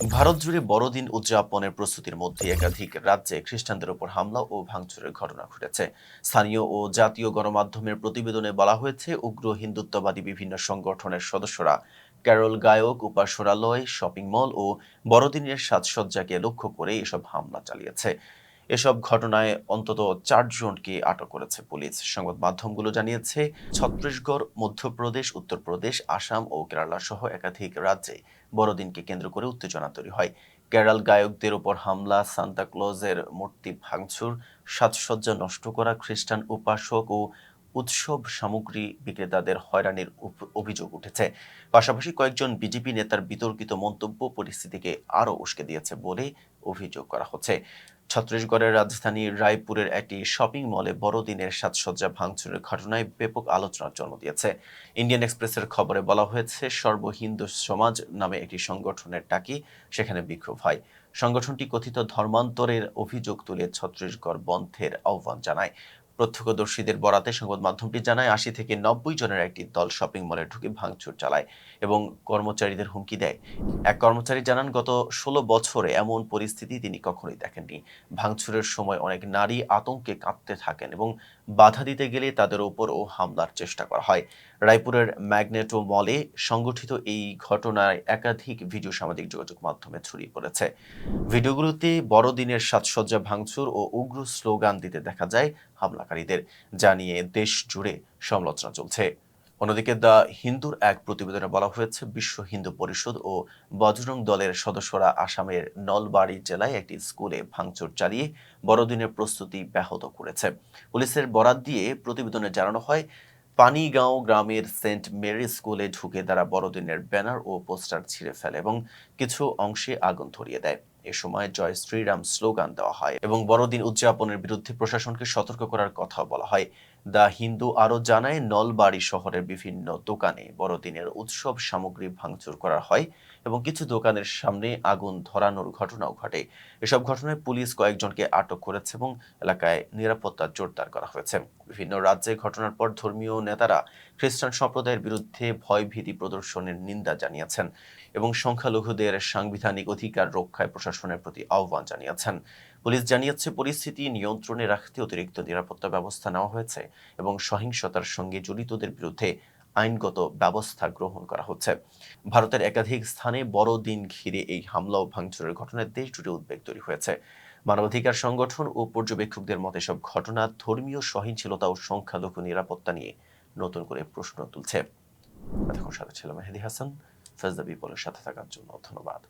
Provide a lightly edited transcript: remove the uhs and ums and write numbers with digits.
ভারত জুড়ে বড়দিন উদযাপনের প্রস্তুতির মধ্যে একাধিক রাজ্যে খ্রিস্টানদের উপর হামলা ও ভাঙচুরের ঘটনা ঘটেছে। স্থানীয় ও জাতীয় গণমাধ্যমের প্রতিবেদনে বলা হয়েছে, উগ্র হিন্দুত্ববাদী বিভিন্ন সংগঠনের সদস্যরা ক্যারল গায়ক, উপাসনালয়, শপিং মল ও বড়দিনের সাজসজ্জাকে লক্ষ্য করে এসব হামলা চালিয়েছে। এসব ঘটনায় অন্তত 4 জনকে আটক করেছে পুলিশ। সংবাদ মাধ্যমগুলো জানিয়েছে, ছত্তিশগড়, মধ্যপ্রদেশ, উত্তরপ্রদেশ, আসাম ও কেরালা সহ একাধিক রাজ্যে বড়দিনকে কেন্দ্র করে উত্তেজনা তৈরি হয়। কেরল গায়কদের ওপর হামলা, সান্তাক্লজের মূর্তি ভাঙচুর, সাজসজ্জা নষ্ট করা, খ্রিস্টান উপাসক ও উৎসব সামগ্রী বিক্রেতাদের হয়রানির অভিযোগ উঠেছে। পাশাপাশি কয়েকজন বিজেপি নেতার বিতর্কিত মন্তব্য পরিস্থিতিকে আরও উস্কে দিয়েছে বলে অভিযোগ করা হচ্ছে। ছত্তিশগড়ের রাজধানী রায়পুরের একটি শপিং মলে বড়দিনের সাজসজ্জা ভাঙচুরের ঘটনায় ব্যাপক আলোচনার জন্ম দিয়েছে। ইন্ডিয়ান এক্সপ্রেসের খবরে বলা হয়েছে, সর্ব হিন্দু সমাজ নামে একটি সংগঠনের ডাকে সেখানে বিক্ষোভ হয়। সংগঠনটি কথিত ধর্মান্তরের অভিযোগ তুলে ছত্তিশগড় বন্ধের আহ্বান জানায়। প্রত্যক্ষদর্শীদের বরাতে সংবাদ মাধ্যমটি জানায়, ৮০ থেকে ৯০ জনের একটি দল শপিং মলে ঢুকে ভাঙচুর চালায় এবং কর্মচারীদের হুমকি দেয়। এক কর্মচারী জানান, গত ১৬ বছরে এমন পরিস্থিতি তিনি কখনোই দেখেননি। ভাঙচুরের সময় অনেক নারী আতঙ্কে কাঁপতে থাকেন এবং বাধা দিতে গেলে তাদের ওপরও হামলার চেষ্টা করা হয়। রায়পুরের ম্যাগনেটো মলে সংঘটিত এই ঘটনায় একাধিক ভিডিও সামাজিক যোগাযোগ মাধ্যমে ছড়িয়ে পড়েছে। ভিডিওগুলোতে বড়দিনের সাজসজ্জা ভাঙচুর ও উগ্র স্লোগান দিতে দেখা যায় হামলাকারীদের, যা নিয়ে দেশ জুড়ে সমালোচনা চলছে। অন্যদিকে দ্য হিন্দুর এক প্রতিবেদনে বলা হয়েছে, বিশ্ব হিন্দু পরিষদ ও বজরং দলের সদস্যরা আসামের নলবাড়ী জেলায় একটি স্কুলে ভাঙচুর চালিয়ে বড়দিনের প্রস্তুতি ব্যাহত করেছে। পুলিশের বরাত দিয়ে প্রতিবেদনে জানানো হয়, পানিগাঁও গ্রামের সেন্ট মেরি স্কুলে ঢুকে তারা বড়দিনের ব্যানার ও পোস্টার ছিঁড়ে ফেলে এবং কিছু অংশে আগুন ধরিয়ে দেয়। এ সময় জয় শ্রীরাম স্লোগান দেওয়া হয় এবং বড়দিন উদযাপনের বিরুদ্ধে প্রশাসনকে সতর্ক করার কথাও বলা হয়। দ্য হিন্দু আরও জানায়, নলবাড়ী শহরের বিভিন্ন দোকানে বড়দিনের উৎসব সামগ্রী ভাঙচুর করা হয় এবং কিছু দোকানের সামনে আগুন ধরানোর ঘটনাও ঘটে। এসব ঘটনায় পুলিশ কয়েকজনকে আটক করেছে এবং এলাকায় নিরাপত্তা জোরদার করা হয়েছে। বিভিন্ন রাজ্যে ঘটনার পর ধর্মীয় নেতারা খ্রিস্টান সম্প্রদায়ের বিরুদ্ধে ভয়ভীতি প্রদর্শনের নিন্দা জানিয়েছেন এবং সংখ্যালঘুদের সাংবিধানিক অধিকার রক্ষায় প্রশাসনের প্রতি আহ্বান জানিয়েছেন। পুলিশ জানিয়েছে, পরিস্থিতি নিয়ন্ত্রণে রাখতে অতিরিক্ত নিরাপত্তা ব্যবস্থা নেওয়া হয়েছে এবং সহিংসতার সঙ্গে জড়িতদের বিরুদ্ধে আইনগত ব্যবস্থা গ্রহণ করা হচ্ছে। ভারতের একাধিক স্থানে বড়দিন ঘিরে এই হামলা ও ভাঙচুরের ঘটনায় দেশ জুড়ে উদ্বেগ তৈরি হয়েছে। মানবাধিকার সংগঠন ও পর্যবেক্ষকদের মতে এসব ঘটনা ধর্মীয় সহিংসতা ও সংখ্যালঘু নিরাপত্তা নিয়ে নতুন করে প্রশ্ন তুলছে। এতক্ষণ সাথে ছিল মেহেদী হাসান। ফেজ দ্য পিপলের সাথে থাকার জন্য ধন্যবাদ।